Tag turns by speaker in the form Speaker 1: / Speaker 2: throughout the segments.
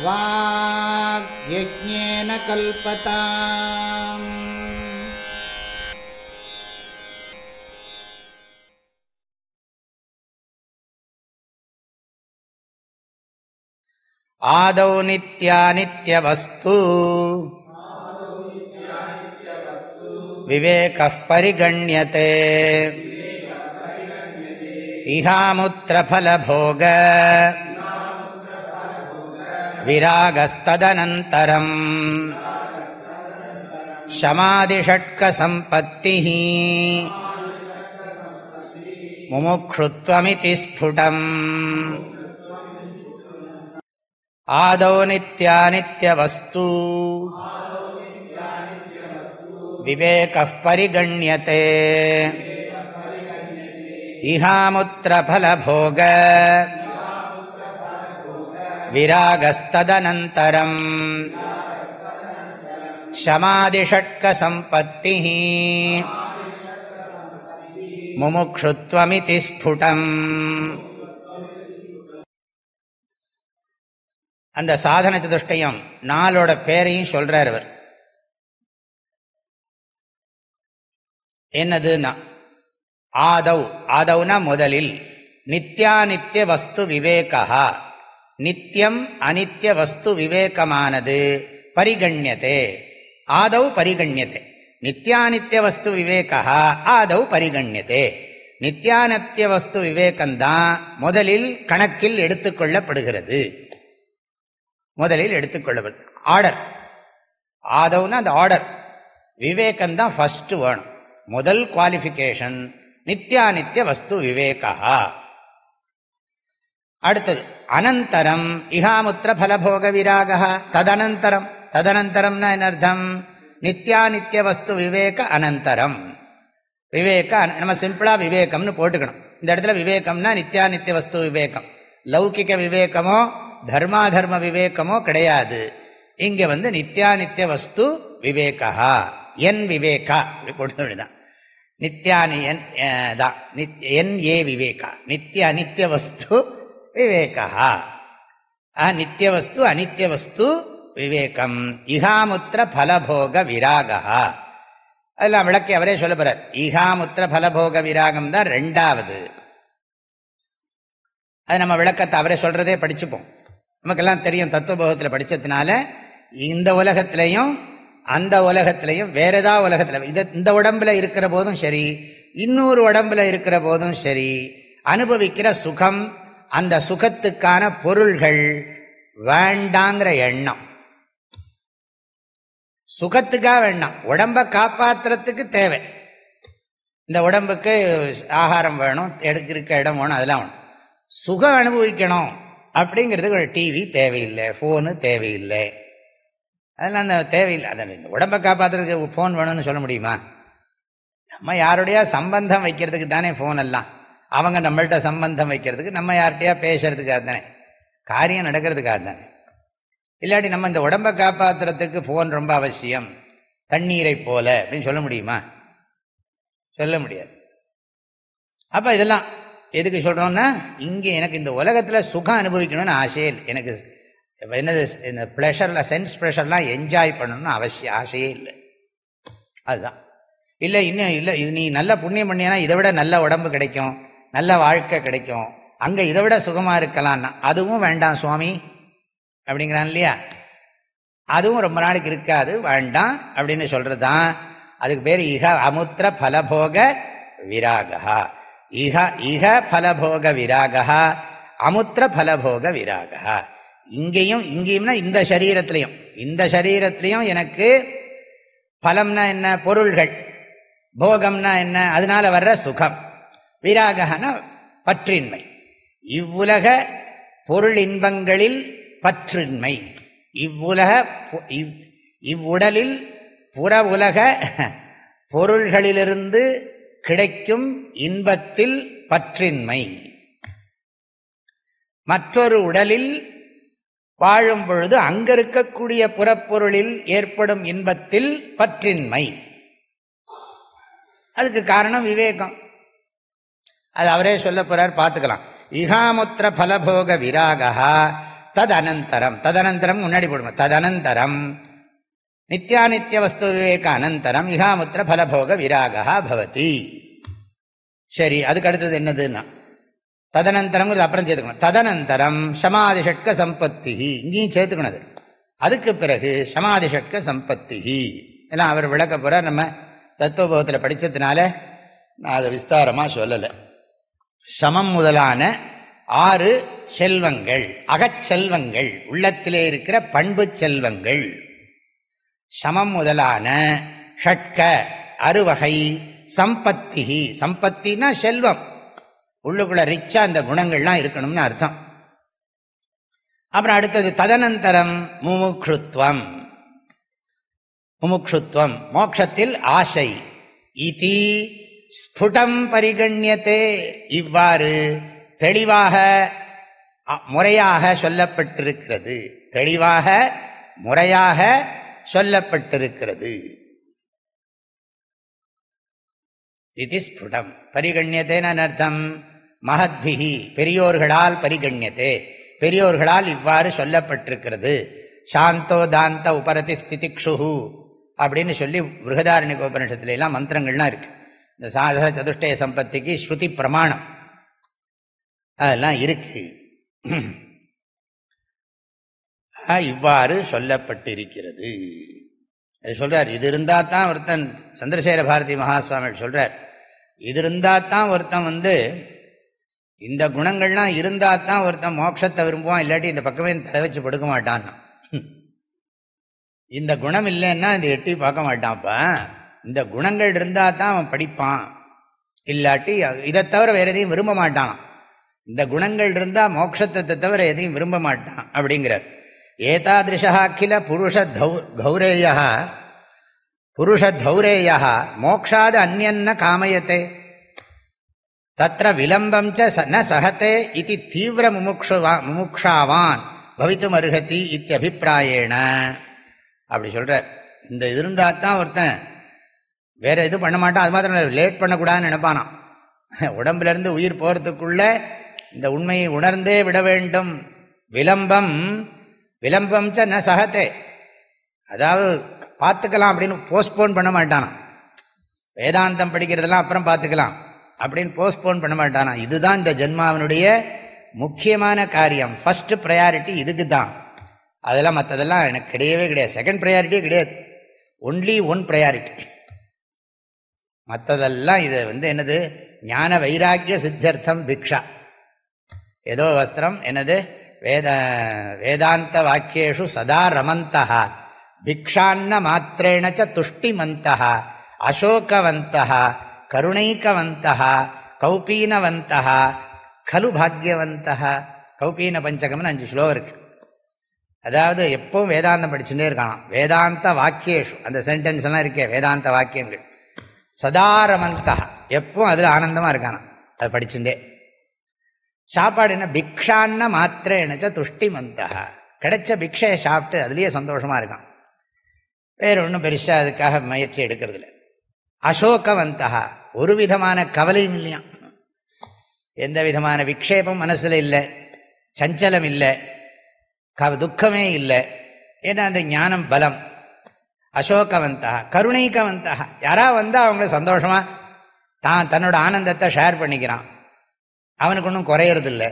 Speaker 1: வாக்யஜ்ஞேன கல்பதாம். ஆதௌ நித்யாநித்யவஸ்து விவேகः பரிகண்யதே இஹாமுத்ர ஃபலபோக விராகஸ்ததனந்தரம் ஷமாதிஷட்க சம்பத்திஹ முமுக்ஷுத்வமிதி ஸ்புடம். ஆதௌ நித்யாநித்யவஸ்து விவேகः பரிகண்யதே இஹாமுத்ர ஃபலபோக விராகஸ்ததனந்தரம் ஷமாதிஷட்க சம்பத்திஹ முமுக்ஷுத்வமிதி ஸ்புடம். அந்த சாதன சதுஷ்டயம் நாளோட பேரையும் சொல்றார் அவர். என்னதுன்னா ஆதௌ, ஆதௌனா முதலில், நித்யாநித்திய வஸ்து விவேகா, நித்தியம் அனித்ய வஸ்து விவேகமானது பரிகண்யதே, ஆதௌ பரிகண்யதே. நித்யானித்ய வஸ்து விவேகா ஆதௌ பரிகண்யதே. நித்யானித்ய வஸ்து விவேகம்தான் முதலில் கணக்கில் எடுத்துக்கொள்ளப்படுகிறது. முதலில் எடுத்துக்கொள்ளப்படுது ஆர்டர். ஆதௌனா அந்த ஆர்டர். விவேகம்தான் ஃபர்ஸ்ட் வேணும், முதல் குவாலிஃபிகேஷன். நித்யானித்ய வஸ்து விவேகா. அடுத்தது அனந்தரம் இஹாமுத்திர ஃபலபோக விராகா. ததனந்தரம், ததனந்தரம்னா என்ன அர்த்தம்? நித்யானித்ய வஸ்து விவேக அனந்தரம். விவேக நம்ம சிம்பிளா விவேகம்னு போட்டுக்கணும். இந்த இடத்துல விவேகம்னா நித்யானித்ய வஸ்து விவேகம். லௌகிக விவேகமோ தர்மாதர்ம விவேகமோ கிடையாது. இங்க நித்யானித்ய வஸ்து விவேகா, என் விவேகா போட்டுதான். நித்யானி என் ஏ விவேகா, நித்திய அனித்ய வஸ்து விவேகா. நித்திய வஸ்து அனித்ய வஸ்து விவேகம். இஹாமுத்திர ஃபலபோக விராகா. அதெல்லாம் விளக்கி அவரே சொல்ல போறார். இஹாமுத்திர ஃபலபோக விராகம் தான் ரெண்டாவது. அது நம்ம விளக்கத்தை அவரே சொல்றதே படிச்சுப்போம். நமக்கெல்லாம் தெரியும், தத்துவபோகத்தில் படிச்சதுனால. இந்த உலகத்திலையும் அந்த உலகத்திலையும் வேற ஏதாவது உலகத்துல, இந்த உடம்புல இருக்கிற போதும் சரி, இன்னொரு உடம்புல இருக்கிற போதும் சரி, அனுபவிக்கிற சுகம், அந்த சுகத்துக்கான பொருள்கள் வேண்டாங்கிற எண்ணம். சுகத்துக்காக வேண்டாம், உடம்பை காப்பாற்றுறதுக்கு தேவை. இந்த உடம்புக்கு ஆகாரம் வேணும், இருக்க இடம் வேணும், அதெல்லாம் வேணும். சுகம் அனுபவிக்கணும் அப்படிங்கிறதுக்கு ஒரு டிவி தேவையில்லை, ஃபோனு தேவையில்லை, அதெல்லாம் அந்த தேவையில்லை. அதை இந்த உடம்பை காப்பாற்றுறதுக்கு ஃபோன் வேணும்னு சொல்ல முடியுமா? நம்ம யாருடைய சம்பந்தம் வைக்கிறதுக்கு தானே ஃபோன் எல்லாம். அவங்க நம்மள்கிட்ட சம்பந்தம் வைக்கிறதுக்கு, நம்ம யார்கிட்டயா பேசுறதுக்காக தானே, காரியம் நடக்கிறதுக்காக தானே. இல்லாட்டி நம்ம இந்த உடம்பை காப்பாற்றுறதுக்கு ஃபோன் ரொம்ப அவசியம், தண்ணீரை போல அப்படின்னு சொல்ல முடியுமா? சொல்ல முடியாது. அப்போ இதெல்லாம் எதுக்கு சொல்கிறோம்னா, இங்கே எனக்கு இந்த உலகத்தில் சுகம் அனுபவிக்கணும்னு ஆசையே இல்லை. எனக்கு என்னது இந்த ப்ளஷரில், சென்ஸ் ப்ளஷர்லாம் என்ஜாய் பண்ணணும்னு ஆசையே இல்லை. அதுதான். இல்லை இன்னும் இல்லை, இது நீ நல்ல புண்ணியம் பண்ணினா இதை விட நல்ல உடம்பு கிடைக்கும், நல்ல வாழ்க்கை கிடைக்கும், அங்கே இதை விட சுகமாக இருக்கலாம்னா அதுவும் வேண்டாம் சுவாமி அப்படிங்கிறான் இல்லையா? அதுவும் ரொம்ப நாளைக்கு இருக்காது, வேண்டாம் அப்படின்னு சொல்கிறது தான். அதுக்கு பேர் இஹ அமுத்திர ஃபலபோக விராகா. இஹ ஃபலபோக விராகா, அமுத்திர ஃபலபோக விராகா. இங்கேயும்னா இந்த சரீரத்திலையும் எனக்கு பலம்னா என்ன, பொருள்கள், போகம்னா என்ன, அதனால வர்ற சுகம். விராகனா பற்றின்மை. இவ்வுலக பொருள் இன்பங்களில் பற்றின்மை. இவ்வுடலில் புற உலக பொருள்களிலிருந்து கிடைக்கும் இன்பத்தில் பற்றின்மை. மற்றொரு உடலில் வாழும் பொழுது அங்க இருக்கக்கூடிய புறப்பொருளில் ஏற்படும் இன்பத்தில் பற்றின்மை. அதுக்கு காரணம் விவேகம். அது அவரே சொல்ல போறார், பார்த்துக்கலாம். இஹாமுத்திர ஃபலபோக விராகா ததனந்தரம், ததனந்தரம் முன்னாடி போடுவோம். ததனந்தரம் நித்யானித்ய வஸ்து விவேக அனந்தரம் இஹாமுத்திர பலபோக விராகா பவதி. சரி, அதுக்கு அடுத்தது என்னதுன்னா ததனந்தரம் அப்புறம் சேர்த்துக்கணும். ததனந்தரம் சமாதிஷட்க சம்பத்தி, இங்கேயும் சேர்த்துக்கணும். அதுக்கு பிறகு சமாதிஷட்க சம்பத்தி எல்லாம் அவர் விளக்க போறார். நம்ம தத்துவபோகத்தில் படித்ததுனால நான் அதை விஸ்தாரமாக சொல்லலை. சமம் முதலான 6 செல்வங்கள், அகச்செல்வங்கள், உள்ளத்திலே இருக்கிற பண்பு செல்வங்கள். சமம் முதலான ஷட்க 6 வகை சம்பத்தி, சம்பத்தினா செல்வம், உள்ளுக்குள்ள ரிச்சா அந்த குணங்கள்லாம் இருக்கணும்னு அர்த்தம். அப்புறம் அடுத்தது ததனந்தரம் முமுக்ஷுத்வம், முமுக்ஷுத்வம் மோட்சத்தில் ஆசை. இதி ஸ்புடம் பரிகண்யத்தே, இவ்வாறு தெளிவாக முறையாக சொல்லப்பட்டிருக்கிறது, தெளிவாக முறையாக சொல்லப்பட்டிருக்கிறது. இது ஸ்புடம் பரிகண்யத்தேன்னு அர்த்தம். மகத்பிஹி பெரியோர்களால் பரிகண்யத்தே, பெரியோர்களால் இவ்வாறு சொல்லப்பட்டிருக்கிறது. சாந்தோ தாந்த உபரதி ஸ்திதிக்ஷு அப்படின்னு சொல்லி பிருகதாரண்யக உபநிஷத்துல எல்லாம் மந்திரங்கள்லாம் இருக்கு. இந்த சாதக சதுஷ்டய சம்பத்திக்கு ஸ்ருதி பிரமாணம் அதெல்லாம் இருக்கு. இவ்வாறு சொல்லப்பட்டிருக்கிறது சொல்றார். இது இருந்தா தான் ஒருத்தன், சந்திரசேகர பாரதி மகாசுவாமி சொல்றார், இது இருந்தா தான் ஒருத்தன் இந்த குணங்கள்லாம் இருந்தா தான் ஒருத்தன் மோட்சத்தை விரும்புவான், இல்லாட்டி இந்த பக்கமே தலை வச்சு படுக்க மாட்டான். இந்த குணம் இல்லைன்னா இந்த எட்டி பார்க்க மாட்டான்ப்பா. இந்த குணங்கள் இருந்தா தான் அவன் படிப்பான், இல்லாட்டி இதை தவிர வேற எதையும் விரும்ப மாட்டான். இந்த குணங்கள் இருந்தா மோட்சத்தை தவிர எதையும் விரும்ப மாட்டான் அப்படிங்கிறார். ஏதாதிருஷா அகில புருஷதௌரேய மோக்ஷாத் அன்யன்ன காமயத்தே தத்ர விலம்பம் ந சஹதே இதி தீவிர முமுக்ஷாவான் பவித்தும் அருகதி இத்தியபிப்பிராயேன அப்படி சொல்றார். இந்த இது இருந்தா தான் ஒருத்தன் வேற எதுவும் பண்ண மாட்டான். அது மாத்திரம் லேட் பண்ணக்கூடாதுன்னு நினைப்பானான். உடம்புல இருந்து உயிர் போறதுக்குள்ள இந்த உண்மையை உணர்ந்தே விட வேண்டும். விலம்பம் ச ந சஹதே, அதாவது பார்த்துக்கலாம் அப்படின்னு போஸ்ட்போன் பண்ண மாட்டானா. வேதாந்தம் படிக்கிறதெல்லாம் அப்புறம் பார்த்துக்கலாம் அப்படின்னு போஸ்ட்போன் பண்ண மாட்டானா. இதுதான் இந்த ஜென்மாவினுடைய முக்கியமான காரியம். ஃபர்ஸ்ட் ப்ரையாரிட்டி இதுக்கு தான். அதெல்லாம் மற்றதெல்லாம் எனக்கு கிடையவே கிடையாது. செகண்ட் ப்ரையாரிட்டியே கிடையாது. Only one priority. மற்றதெல்லாம் இது என்னது, ஞான வைராக்கிய சித்தர்த்தம் பிக்ஷா. ஏதோ வஸ்திரம் என்னது, வேதாந்த வாக்கியேஷு சதா ரமந்தா பிக்ஷான்ன மாத்திரேண துஷ்டிமந்தா அசோகவந்தா கருணைக்கவந்தா கௌபீனவந்தா கலு பாக்யவந்தா. கௌபீன பஞ்சகம்னு 5 ஸ்லோகம் இருக்கு. அதாவது எப்பவும் வேதாந்தம் படிச்சுட்டே இருக்கான். வேதாந்த வாக்கியேஷு, அந்த சென்டென்ஸ் எல்லாம் இருக்கே வேதாந்த வாக்கியங்கள், சதாரமந்தா எப்பவும் அதுல ஆனந்தமா இருக்கானா, அது படிச்சுட்டே. சாப்பாடு என்ன, பிக்ஷான்ன மாத்திரேனச்ச துஷ்டிமந்தா, கிடைச்ச பிக்ஷையை சாப்பிட்டு அதுலயே சந்தோஷமா இருக்கான். வேற ஒன்றும் பெருசா அதுக்காக முயற்சி எடுக்கிறது இல்லை. அசோகவந்தா, ஒரு விதமான கவலையும் இல்லையா, எந்த விதமான விக்ஷேபம் மனசுல இல்லை, சஞ்சலம் இல்லை, துக்கமே இல்லை. ஏன்னா அந்த ஞானம் பலம். அசோகவந்தா கருணைக்கவந்தா, யாரா வந்தா அவங்கள சந்தோஷமா தன்னோட ஆனந்தத்தை ஷேர் பண்ணிக்கிறான். அவனுக்கு ஒன்றும் குறையறது இல்லை.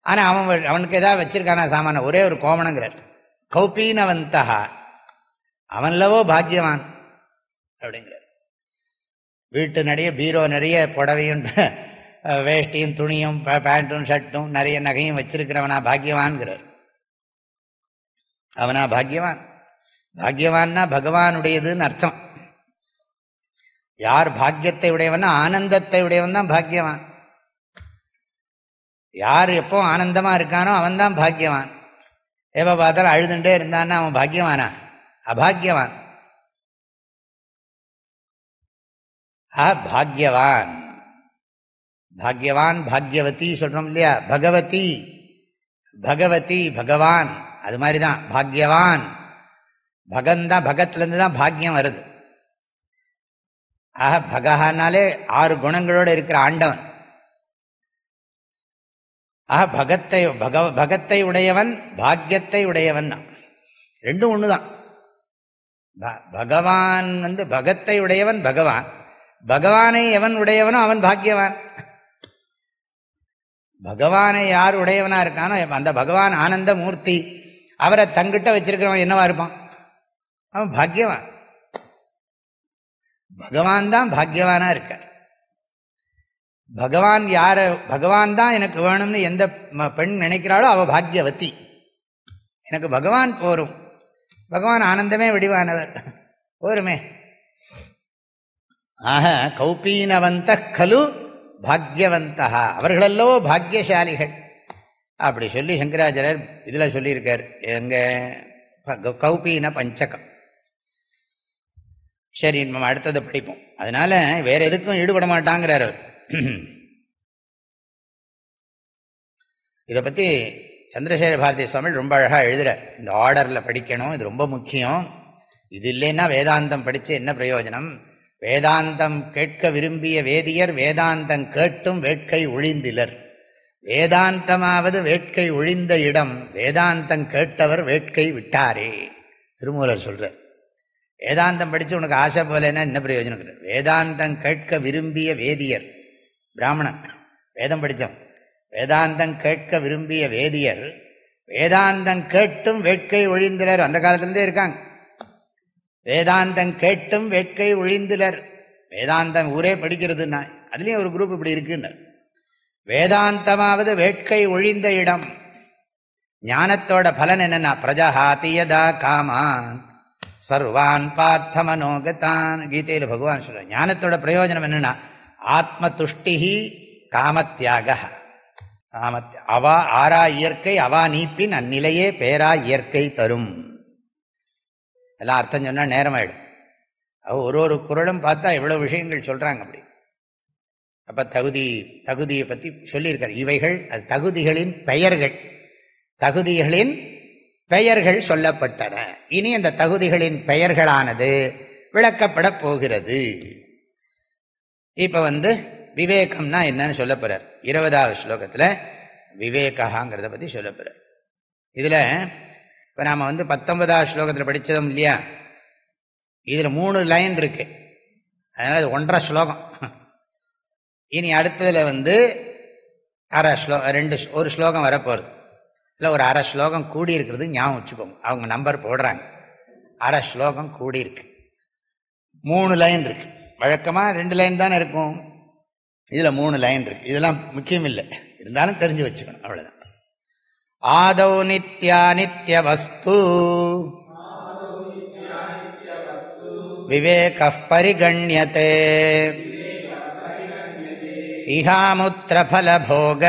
Speaker 1: ஆனால் அவனுக்கு ஏதாவது வச்சிருக்கானா சாமான, ஒரே ஒரு கோமணங்கிறார். கௌபீனவந்தா, அவன்லவோ பாக்யவான் அப்படிங்கிறார். வீட்டு நிறைய பீரோ நிறைய புடவையும் வேஷ்டியும் துணியும் பேண்ட்டும் ஷர்ட்டும் நிறைய நகையும் வச்சிருக்கிறவனா பாக்யவான்கிறார். அவனா பாக்யவான். பாக்யவான்னா பகவானுடையதுன்னு அர்த்தம். யார் பாக்கியத்தை உடையவன்னா ஆனந்தத்தை உடையவன் தான் பாக்யவான். யார் எப்போ ஆனந்தமா இருக்கானோ அவன் தான் பாக்யவான். எப்ப பார்த்தாலும் அழுதுண்டே இருந்தான்னா அவன் பாக்யவானா? அபாக்யவான். பாக்யவான் பாக்யவான் பாக்யவதி சொல்றோம் இல்லையா, பகவதி பகவதி பகவான், அது மாதிரிதான் பாக்யவான். பகந்தா, பகத்திலிருந்து தான் பாக்யம் வருது. ஆக பகஹானாலே 6 குணங்களோடு இருக்கிற ஆண்டவன். பகத்தை உடையவன் பாக்யத்தை உடையவன் ரெண்டும் ஒண்ணுதான். பகவான் பகத்தை உடையவன் பகவான், பகவானை எவன் உடையவனோ அவன் பாக்யவான். பகவானை யார் உடையவனா இருக்கானோ அந்த பகவான் ஆனந்த மூர்த்தி, அவரை தங்கிட்ட வச்சிருக்கிறவன் என்னவா இருப்பான்? அவன் பாக்யவான். பகவான் தான் பாக்யவானா இருக்கார். பகவான் யார, பகவான் தான் எனக்கு வேணும்னு எந்த பெண் நினைக்கிறாளோ அவ பாக்யவதி. எனக்கு பகவான் போரும், பகவான் ஆனந்தமே வடிவானவர், போருமே. ஆக கௌபீனவந்த கலு பாக்யவந்தா, அவர்களல்லோ பாக்யசாலிகள். அப்படி சொல்லி சங்கராச்சாரியர் இதுல சொல்லியிருக்கார். எங்க கௌபீன பஞ்சகம். சரி, நம்ம அடுத்ததை படிப்போம். அதனால வேற எதுக்கும் ஈடுபட மாட்டாங்கிறார். இதை பத்தி சந்திரசேகர பாரதி சுவாமி ரொம்ப அழகா எழுதுறார். இந்த ஆர்டர்ல படிக்கணும், இது ரொம்ப முக்கியம். இது இல்லைன்னா வேதாந்தம் படிச்சு என்ன பிரயோஜனம்? வேதாந்தம் கேட்க விரும்பிய வேதியர் வேதாந்தம் கேட்டும் வேட்கை ஒழிந்திலர். வேதாந்தமாவது வேட்கை ஒழிந்த இடம், வேதாந்தம் கேட்டவர் வேட்கை விட்டாரே. திருமூலர் சொல்றார். வேதாந்தம் படிச்சு உனக்கு ஆசை போலன்னா என்ன பிரயோஜனம்? வேதாந்தம் கேட்க விரும்பிய வேதியர், பிராமணன் வேதம் படித்தோம், வேதாந்தம் கேட்க விரும்பிய வேதியர் வேதாந்தம் கேட்டும் வேட்கை ஒழிந்திலர். அந்த காலத்திலிருந்தே இருக்காங்க. வேதாந்தம் கேட்டும் வேட்கை ஒழிந்திலர். வேதாந்தம் ஊரே படிக்கிறதுன்னா அதுலயும் ஒரு குரூப் இப்படி இருக்குன்னு. வேதாந்தமாவது வேட்கை ஒழிந்த இடம். ஞானத்தோட பலன் என்னன்னா பிரஜஹாதியதா காமான் சர்வான் பார்த்த மனோகதான். கீதையில பகவான் சொல்ற ஞானத்தோட பிரயோஜனம் என்னன்னா ஆத்ம துஷ்டிஹி காமத்யாக. அவா ஆரா இயற்கை அவா நீப்பின் அந்நிலையே பேரா இயற்கை தரும். எல்லாம் அர்த்தம் சொன்னா நேரம் ஆயிடும். ஒரு ஒரு குறளும் பார்த்தா எவ்வளவு விஷயங்கள் சொல்றாங்க. அப்படி அப்ப தகுதியை பத்தி சொல்லியிருக்காரு. இவைகள் அது தகுதிகளின் பெயர்கள், தகுதிகளின் பெயர்கள் சொல்லப்பட்டன. இனி அந்த தகுதிகளின் பெயர்களானது விளக்கப்பட போகிறது. இப்ப விவேகம்னா என்னன்னு சொல்ல போறார். 20வது ஸ்லோகத்துல விவேகாங்கிறத பத்தி சொல்ல போறார். இதுல இப்ப நாம 19வது ஸ்லோகத்துல படிச்சதும் இல்லையா, இதுல 3 லைன் இருக்கு. அதனால இது 1.5 ஸ்லோகம். இனி அடுத்ததுல அரை ஸ்லோகம், ஒரு ஸ்லோகம் வரப்போறது. இல்லை ஒரு அரை ஸ்லோகம் கூடி இருக்கிறது ஞாபகம் வச்சுக்கோங்க. அவங்க நம்பர் போடுறாங்க. அரை ஸ்லோகம் கூடி இருக்கு. 3 லைன் இருக்கு. வழக்கமா 2 லைன் தானே இருக்கும். இதுல 3 லைன் இருக்கு. இதெல்லாம் முக்கியம் இல்லை, இருந்தாலும் தெரிஞ்சு வச்சுக்கணும், அவ்வளவுதான். ஆதௌ நித்யாநித்ய வஸ்து விவேகः பரிகண்யதே இஹாமுத்ர பலபோக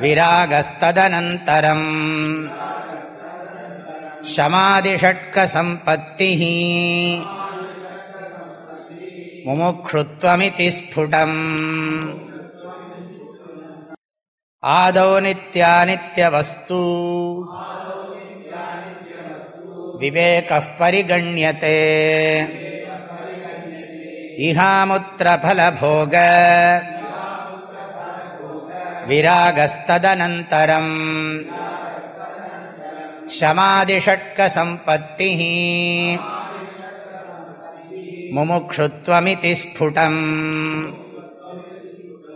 Speaker 1: விராகஸ்ததனந்தரம் ஷமாதிஷட்க சம்பத்திஹ முமுக்ஷுத்வமிதி ஸ்புடம். ஆதௌ நித்யாநித்ய வஸ்து விவேகः பரிகண்யதே இஹாமுத்ர பலபோக விராகஸ்ததனந்தரம் ஷமாதிஷட்க சம்பத்திஹ முமுக்ஷுத்வமிதி ஸ்புடம்.